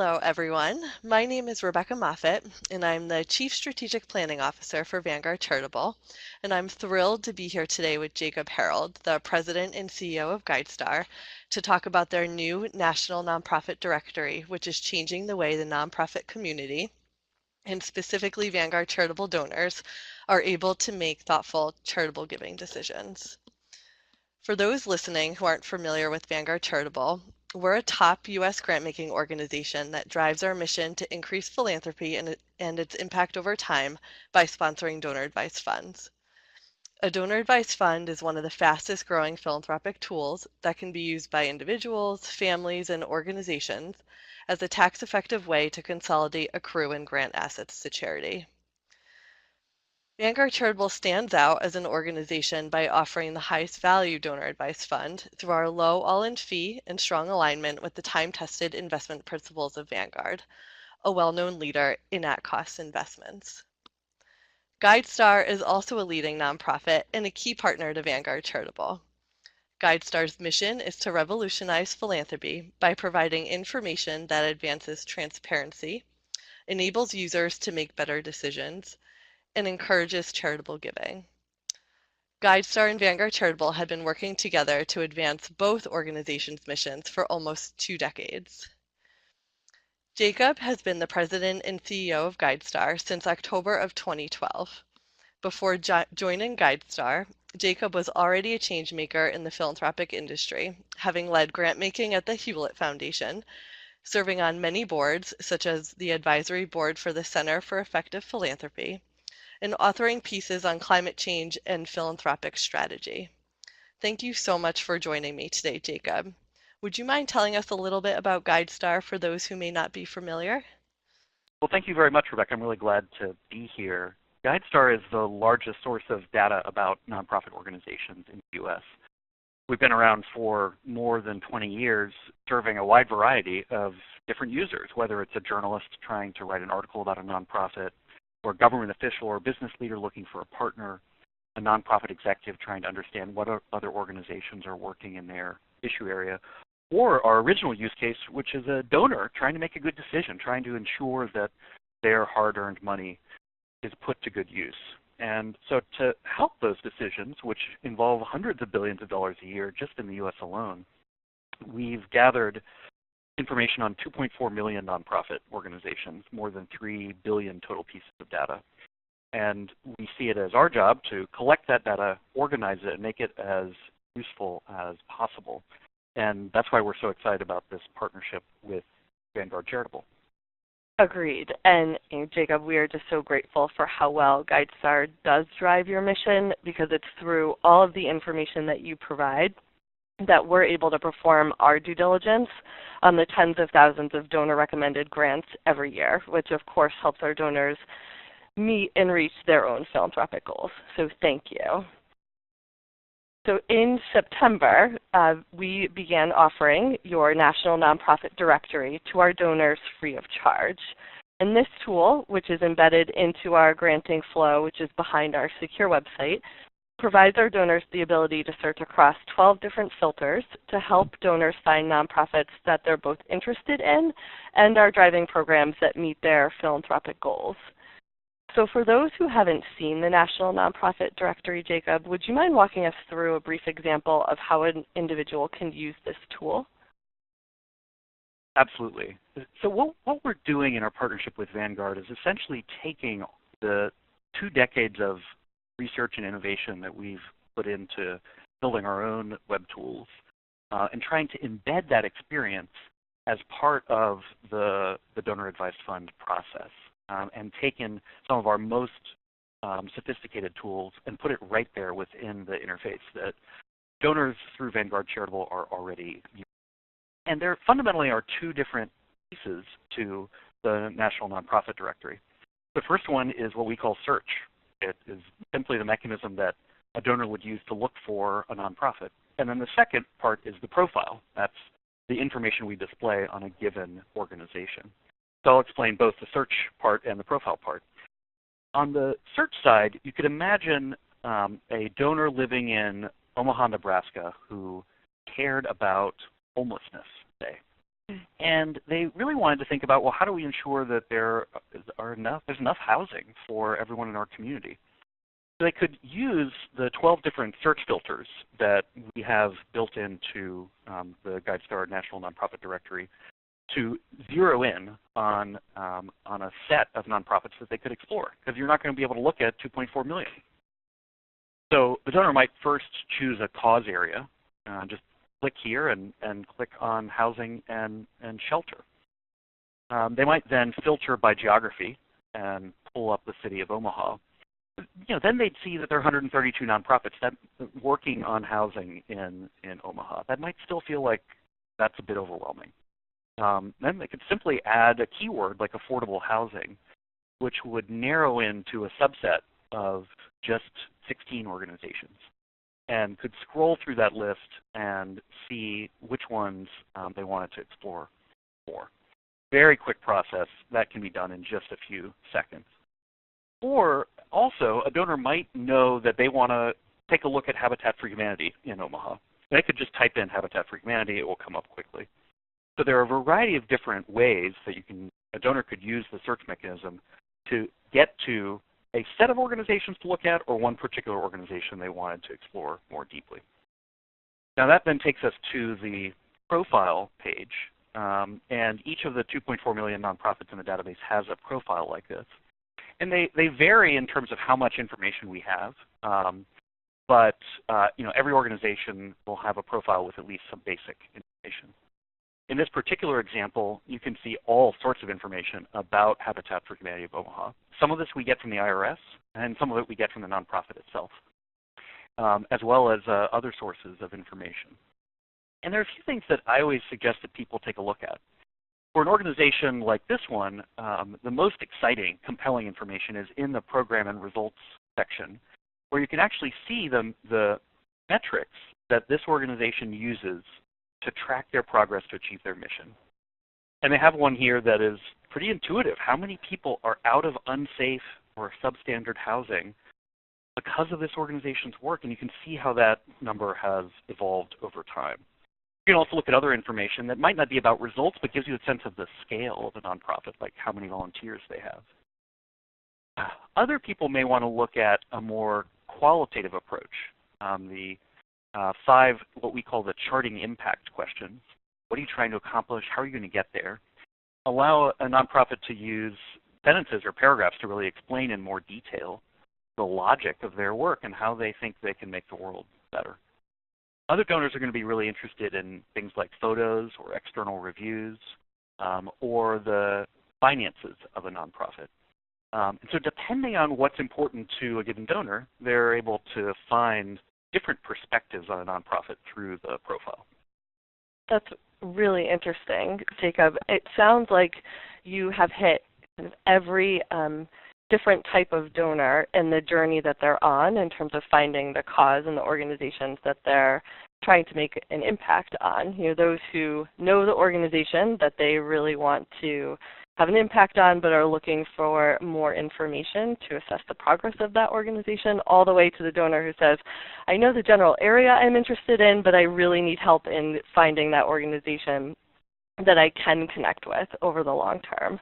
Hello, everyone. My name is Rebecca Moffett, and I'm the Chief Strategic Planning Officer for Vanguard Charitable. And I'm thrilled to be here today with Jacob Harold, the President and CEO of GuideStar, to talk about their new National Nonprofit Directory, which is changing the way the nonprofit community, and specifically Vanguard charitable donors, are able to make thoughtful charitable giving decisions. For those listening who aren't familiar with Vanguard Charitable, we're a top U.S. grant-making organization that drives our mission to increase philanthropy and its impact over time by sponsoring donor-advised funds. A donor-advised fund is one of the fastest-growing philanthropic tools that can be used by individuals, families, and organizations as a tax-effective way to consolidate, accrue, and grant assets to charity. Vanguard Charitable stands out as an organization by offering the highest value donor advised fund through our low all-in fee and strong alignment with the time-tested investment principles of Vanguard, a well-known leader in at-cost investments. GuideStar is also a leading nonprofit and a key partner to Vanguard Charitable. GuideStar's mission is to revolutionize philanthropy by providing information that advances transparency, enables users to make better decisions, and encourages charitable giving. GuideStar and Vanguard Charitable had been working together to advance both organizations' missions for almost 2 decades. Jacob has been the president and CEO of GuideStar since October of 2012. Before joining GuideStar, Jacob was already a changemaker in the philanthropic industry, having led grant making at the Hewlett Foundation, serving on many boards, such as the Advisory Board for the Center for Effective Philanthropy, and authoring pieces on climate change and philanthropic strategy. Thank you so much for joining me today, Jacob. Would you mind telling us a little bit about GuideStar for those who may not be familiar? Well, thank you very much, Rebecca. I'm really glad to be here. GuideStar is the largest source of data about nonprofit organizations in the U.S. We've been around for more than 20 years, serving a wide variety of different users, whether it's a journalist trying to write an article about a nonprofit, or a government official or business leader looking for a partner, a nonprofit executive trying to understand what other organizations are working in their issue area, or our original use case, which is a donor trying to make a good decision, trying to ensure that their hard-earned money is put to good use. And so to help those decisions, which involve hundreds of billions of dollars a year just in the U.S. alone, we've gathered information on 2.4 million nonprofit organizations, more than 3 billion total pieces of data. And we see it as our job to collect that data, organize it, and make it as useful as possible. And that's why we're so excited about this partnership with Vanguard Charitable. Agreed. And Jacob, we are just so grateful for how well GuideStar does drive your mission, because it's through all of the information that you provide that we're able to perform our due diligence on the tens of thousands of donor-recommended grants every year, which of course helps our donors meet and reach their own philanthropic goals. So thank you. So in September, we began offering your National Nonprofit Directory to our donors free of charge. And this tool, which is embedded into our granting flow, which is behind our secure website, provides our donors the ability to search across 12 different filters to help donors find nonprofits that they're both interested in and are driving programs that meet their philanthropic goals. So for those who haven't seen the National Nonprofit Directory, Jacob, would you mind walking us through a brief example of how an individual can use this tool? Absolutely. So what we're doing in our partnership with Vanguard is essentially taking the 2 decades of research and innovation that we've put into building our own web tools and trying to embed that experience as part of the donor advised fund process, and taken some of our most sophisticated tools and put it right there within the interface that donors through Vanguard Charitable are already using. And there fundamentally are 2 different pieces to the National Nonprofit Directory. The first one is what we call search. It is simply the mechanism that a donor would use to look for a nonprofit. And then the second part is the profile. That's the information we display on a given organization. So I'll explain both the search part and the profile part. On the search side, you could imagine a donor living in Omaha, Nebraska, who cared about homelessness, say. And they really wanted to think about, well, how do we ensure that there's enough housing for everyone in our community? So they could use the 12 different search filters that we have built into the GuideStar National Nonprofit Directory to zero in on a set of nonprofits that they could explore, because you're not going to be able to look at 2.4 million. So the donor might first choose a cause area, just click here and click on housing and shelter. They might then filter by geography and pull up the city of Omaha. Then they'd see that there are 132 nonprofits that working on housing in Omaha. That might still feel like that's a bit overwhelming. Then they could simply add a keyword like affordable housing, which would narrow into a subset of just 16 organizations, and could scroll through that list and see which ones they wanted to explore more. Very quick process that can be done in just a few seconds. Or also, a donor might know that they want to take a look at Habitat for Humanity in Omaha. They could just type in Habitat for Humanity, it will come up quickly. So there are a variety of different ways that a donor could use the search mechanism to get to a set of organizations to look at, or one particular organization they wanted to explore more deeply. Now that then takes us to the profile page, and each of the 2.4 million nonprofits in the database has a profile like this. And they vary in terms of how much information we have, but every organization will have a profile with at least some basic information. In this particular example, you can see all sorts of information about Habitat for Humanity of Omaha. Some of this we get from the IRS, and some of it we get from the nonprofit itself, as well as other sources of information. And there are a few things that I always suggest that people take a look at. For an organization like this one, the most exciting, compelling information is in the program and results section, where you can actually see the metrics that this organization uses to track their progress to achieve their mission. And they have one here that is pretty intuitive. How many people are out of unsafe or substandard housing because of this organization's work? And you can see how that number has evolved over time. You can also look at other information that might not be about results, but gives you a sense of the scale of the nonprofit, like how many volunteers they have. Other people may want to look at a more qualitative approach. The 5, what we call the charting impact questions. What are you trying to accomplish? How are you going to get there? Allow a nonprofit to use sentences or paragraphs to really explain in more detail the logic of their work and how they think they can make the world better. Other donors are going to be really interested in things like photos or external reviews or the finances of a nonprofit. And so depending on what's important to a given donor, they're able to find different perspectives on a nonprofit through the profile. That's really interesting, Jacob. It sounds like you have hit every different type of donor and the journey that they're on in terms of finding the cause and the organizations that they're trying to make an impact on. Those who know the organization that they really want to have an impact on but are looking for more information to assess the progress of that organization, all the way to the donor who says, I know the general area I'm interested in, but I really need help in finding that organization that I can connect with over the long term.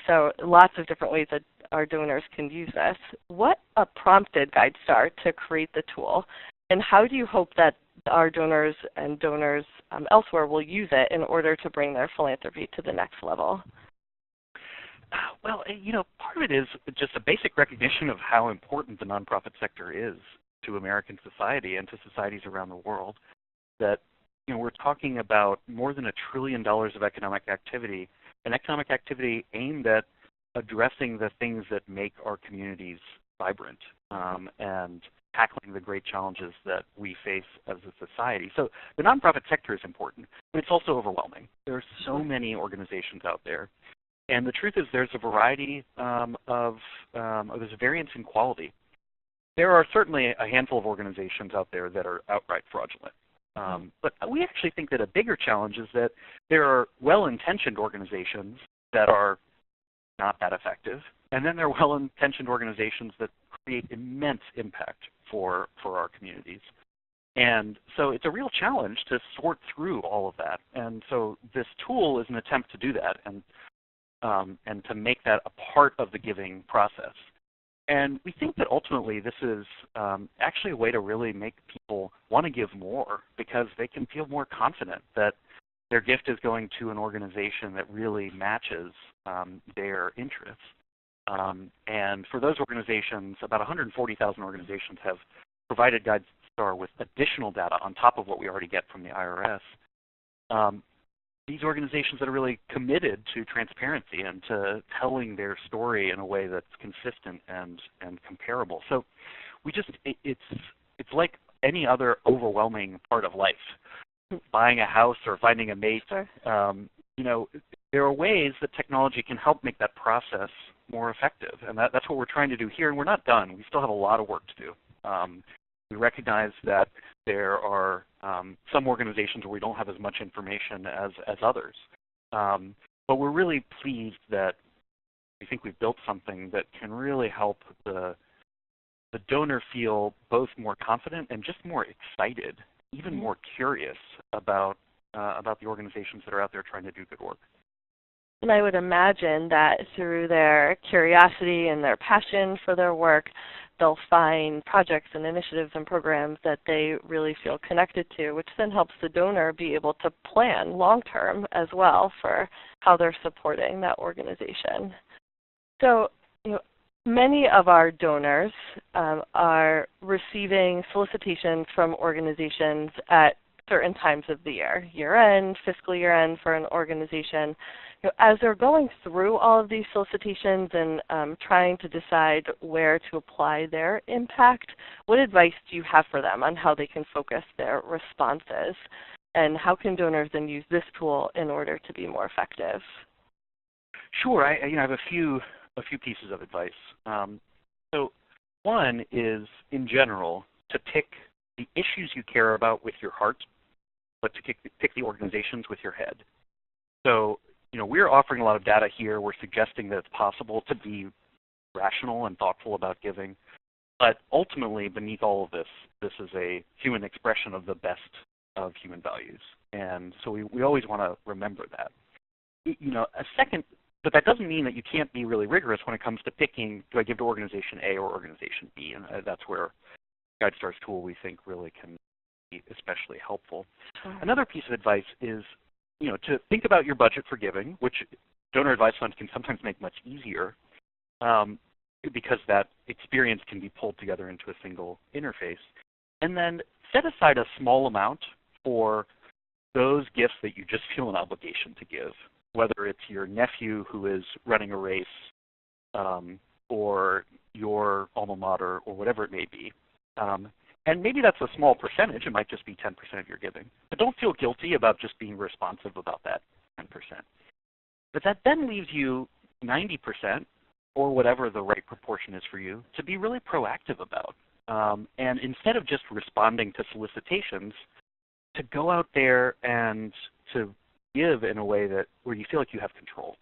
So lots of different ways that our donors can use this. What prompted GuideStar to create the tool, and how do you hope that our donors and donors elsewhere will use it in order to bring their philanthropy to the next level? Well, part of it is just a basic recognition of how important the nonprofit sector is to American society and to societies around the world. That we're talking about more than $1 trillion of economic activity, and economic activity aimed at addressing the things that make our communities vibrant and tackling the great challenges that we face as a society. So the nonprofit sector is important, but it's also overwhelming. There are so many organizations out there. And the truth is there's a variety there's a variance in quality. There are certainly a handful of organizations out there that are outright fraudulent. But we actually think that a bigger challenge is that there are well-intentioned organizations that are not that effective, and then there are well-intentioned organizations that create immense impact for our communities. And so it's a real challenge to sort through all of that. And so this tool is an attempt to do that and to make that a part of the giving process. And we think that ultimately this is actually a way to really make people want to give more because they can feel more confident that their gift is going to an organization that really matches their interests. And for those organizations, about 140,000 organizations have provided GuideStar with additional data on top of what we already get from the IRS. These organizations that are really committed to transparency and to telling their story in a way that's consistent and comparable. So we just, it's like any other overwhelming part of life. Buying a house or finding a mate, Sure. You know, there are ways that technology can help make that process more effective, and that's what we're trying to do here. And we're not done. We still have a lot of work to do. We recognize that there are some organizations where we don't have as much information as others, but we're really pleased that we think we've built something that can really help the donor feel both more confident and just more excited, even more curious about the organizations that are out there trying to do good work. And I would imagine that through their curiosity and their passion for their work, they'll find projects and initiatives and programs that they really feel connected to, which then helps the donor be able to plan long-term as well for how they're supporting that organization. So, you know, many of our donors are receiving solicitations from organizations at certain times of the year, year-end, fiscal year-end for an organization. You know, as they're going through all of these solicitations and trying to decide where to apply their impact, what advice do you have for them on how they can focus their responses? And how can donors then use this tool in order to be more effective? Sure, I have a few pieces of advice. So one is, in general, to pick the issues you care about with your heart, but to pick the organizations with your head. So, you know, we're offering a lot of data here. We're suggesting that it's possible to be rational and thoughtful about giving. But ultimately, beneath all of this, this is a human expression of the best of human values. And so we always want to remember that. You know, a second, but that doesn't mean that you can't be really rigorous when it comes to picking, do I give to organization A or organization B? And that's where GuideStar's tool, we think, really can be especially helpful. Another piece of advice is, you know, to think about your budget for giving, which donor advice funds can sometimes make much easier because that experience can be pulled together into a single interface. And then set aside a small amount for those gifts that you just feel an obligation to give, whether it's your nephew who is running a race or your alma mater or whatever it may be. And maybe that's a small percentage. It might just be 10% of your giving. But don't feel guilty about just being responsive about that 10%. But that then leaves you 90%, or whatever the right proportion is for you, to be really proactive about. And instead of just responding to solicitations, to go out there and to give in a way that where you feel like you have control.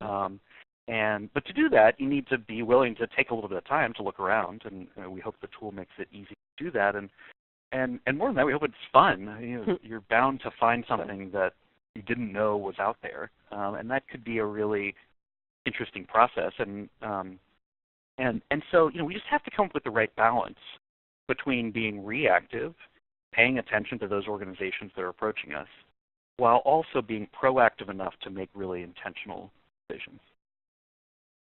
But to do that, you need to be willing to take a little bit of time to look around, and we hope the tool makes it easy to do that. And more than that, we hope it's fun. You know, you're bound to find something that you didn't know was out there, and that could be a really interesting process. And so, you know, we just have to come up with the right balance between being reactive, paying attention to those organizations that are approaching us, while also being proactive enough to make really intentional decisions.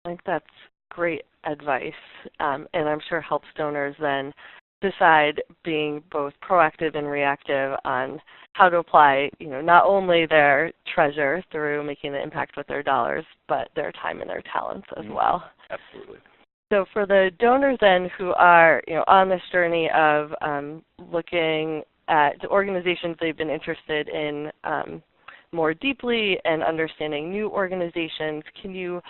I think that's great advice, and I'm sure helps donors then decide being both proactive and reactive on how to apply, you know, not only their treasure through making the impact with their dollars, but their time and their talents as well. Absolutely. So for the donors then who are, you know, on this journey of looking at the organizations they've been interested in more deeply and understanding new organizations, can you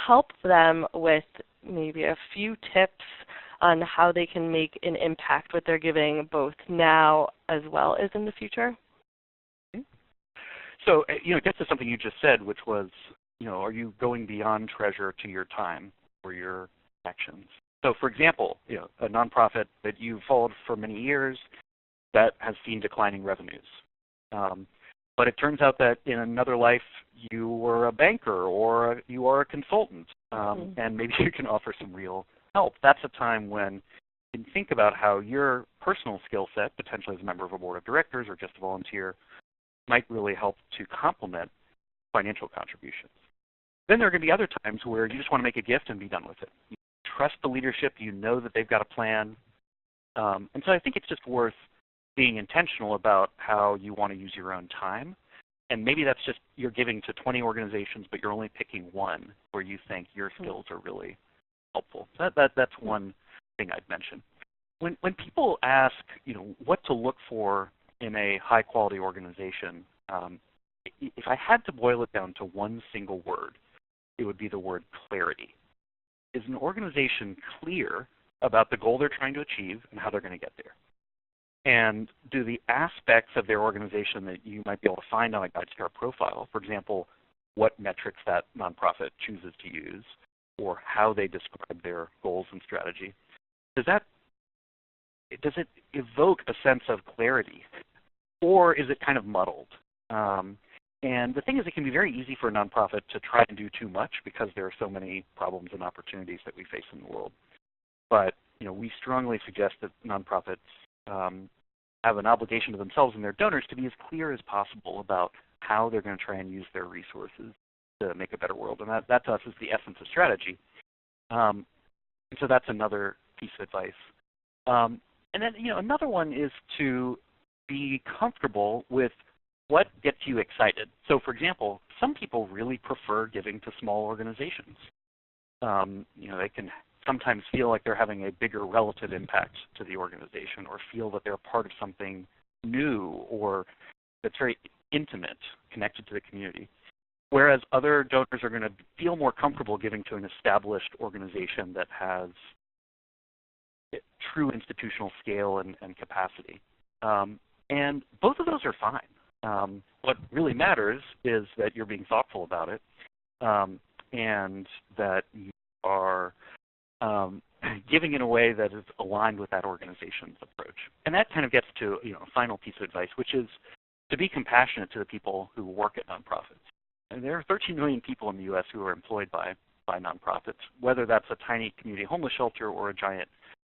help them with maybe a few tips on how they can make an impact with their giving both now as well as in the future? So, you know, it gets to something you just said, which was, you know, are you going beyond treasure to your time or your actions? So, for example, you know, a nonprofit that you've followed for many years, that has seen declining revenues. But it turns out that in another life, you were a banker or you are a consultant, and maybe you can offer some real help. That's a time when you can think about how your personal skill set, potentially as a member of a board of directors or just a volunteer, might really help to complement financial contributions. Then there are going to be other times where you just want to make a gift and be done with it. You trust the leadership. You know that they've got a plan. And so I think it's just worth being intentional about how you want to use your own time. And maybe that's just you're giving to 20 organizations, but you're only picking one where you think your skills are really helpful. So that's one thing I'd mention. When people ask, what to look for in a high-quality organization, if I had to boil it down to one single word, it would be the word clarity. Is an organization clear about the goal they're trying to achieve and how they're going to get there? And do the aspects of their organization that you might be able to find on a GuideStar profile, for example, what metrics that nonprofit chooses to use or how they describe their goals and strategy, does it evoke a sense of clarity, or is it kind of muddled? And the thing is, it can be very easy for a nonprofit to try and do too much because there are so many problems and opportunities that we face in the world. But we strongly suggest that nonprofits have an obligation to themselves and their donors to be as clear as possible about how they're going to try and use their resources to make a better world. And that to us is the essence of strategy. And so that's another piece of advice. And then another one is to be comfortable with what gets you excited. So for example, some people really prefer giving to small organizations. They can sometimes feel like they're having a bigger relative impact to the organization or feel that they're part of something new or that's very intimate, connected to the community. Whereas other donors are going to feel more comfortable giving to an established organization that has true institutional scale and capacity. And both of those are fine. What really matters is that you're being thoughtful about it and that you are giving in a way that is aligned with that organization's approach. And that kind of gets to a final piece of advice, which is to be compassionate to the people who work at nonprofits. And there are 13 million people in the U.S. who are employed by nonprofits, whether that's a tiny community homeless shelter or a giant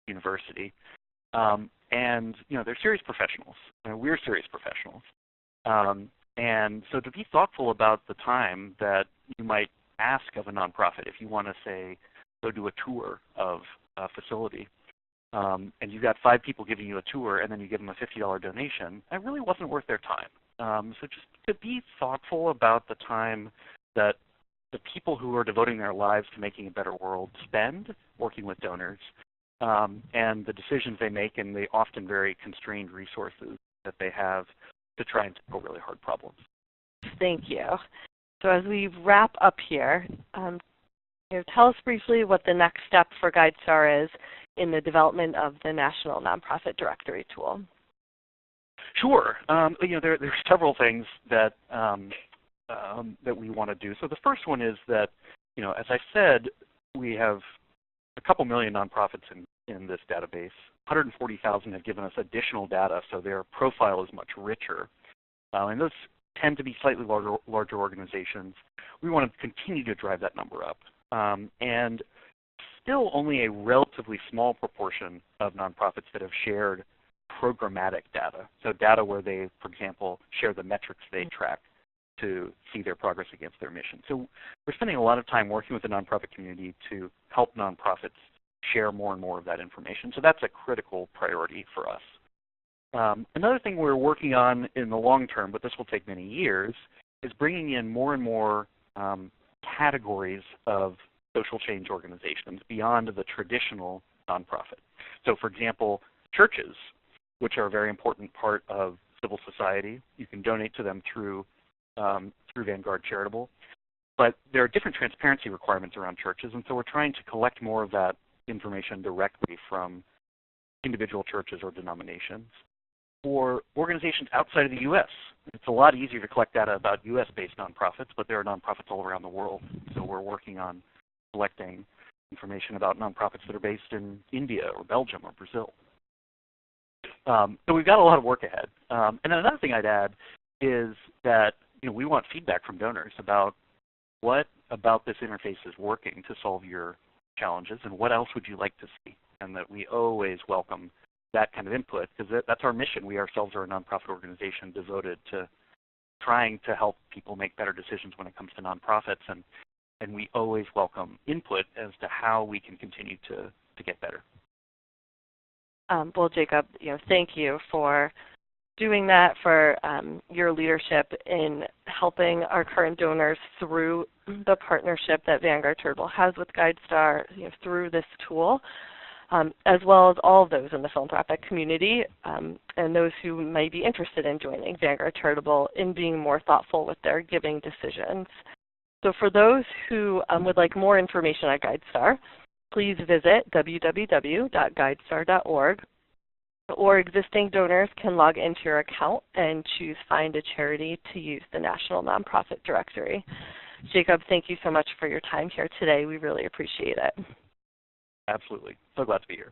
university. And they're serious professionals. We're serious professionals. And so to be thoughtful about the time that you might ask of a nonprofit, if you want to say, go do a tour of a facility, and you've got 5 people giving you a tour, and then you give them a $50 donation, that really wasn't worth their time. So just to be thoughtful about the time that the people who are devoting their lives to making a better world spend working with donors, and the decisions they make and the often very constrained resources that they have to try and tackle really hard problems. Thank you. So as we wrap up here, tell us briefly what the next step for GuideStar is in the development of the National Nonprofit Directory tool. Sure. There are several things that that we want to do. So the first one is that, as I said, we have a couple million nonprofits in this database. 140,000 have given us additional data, so their profile is much richer. And those tend to be slightly larger organizations. We want to continue to drive that number up. And still only a relatively small proportion of nonprofits that have shared programmatic data. So data where they, for example, share the metrics they track to see their progress against their mission. So we're spending a lot of time working with the nonprofit community to help nonprofits share more and more of that information. So that's a critical priority for us. Another thing we're working on in the long term, but this will take many years, is bringing in more and more categories of social change organizations beyond the traditional nonprofit. So for example, churches, which are a very important part of civil society. You can donate to them through Vanguard Charitable. But there are different transparency requirements around churches, and so we're trying to collect more of that information directly from individual churches or denominations. For organizations outside of the U.S., it's a lot easier to collect data about U.S.-based nonprofits, but there are nonprofits all around the world. So we're working on collecting information about nonprofits that are based in India or Belgium or Brazil. So we've got a lot of work ahead. And then another thing I'd add is that we want feedback from donors about what about this interface is working to solve your challenges, and what else would you like to see, and that we always welcome that kind of input, because that's our mission. We ourselves are a nonprofit organization devoted to trying to help people make better decisions when it comes to nonprofits, and we always welcome input as to how we can continue to get better. Well, Jacob, thank you for doing that, for your leadership in helping our current donors through the partnership that Vanguard Charitable has with GuideStar, through this tool, as well as all of those in the philanthropic community and those who may be interested in joining Vanguard Charitable in being more thoughtful with their giving decisions. So for those who would like more information on GuideStar, please visit www.guidestar.org, or existing donors can log into your account and choose Find a Charity to use the National Nonprofit Directory. Jacob, thank you so much for your time here today. We really appreciate it. Absolutely. So glad to be here.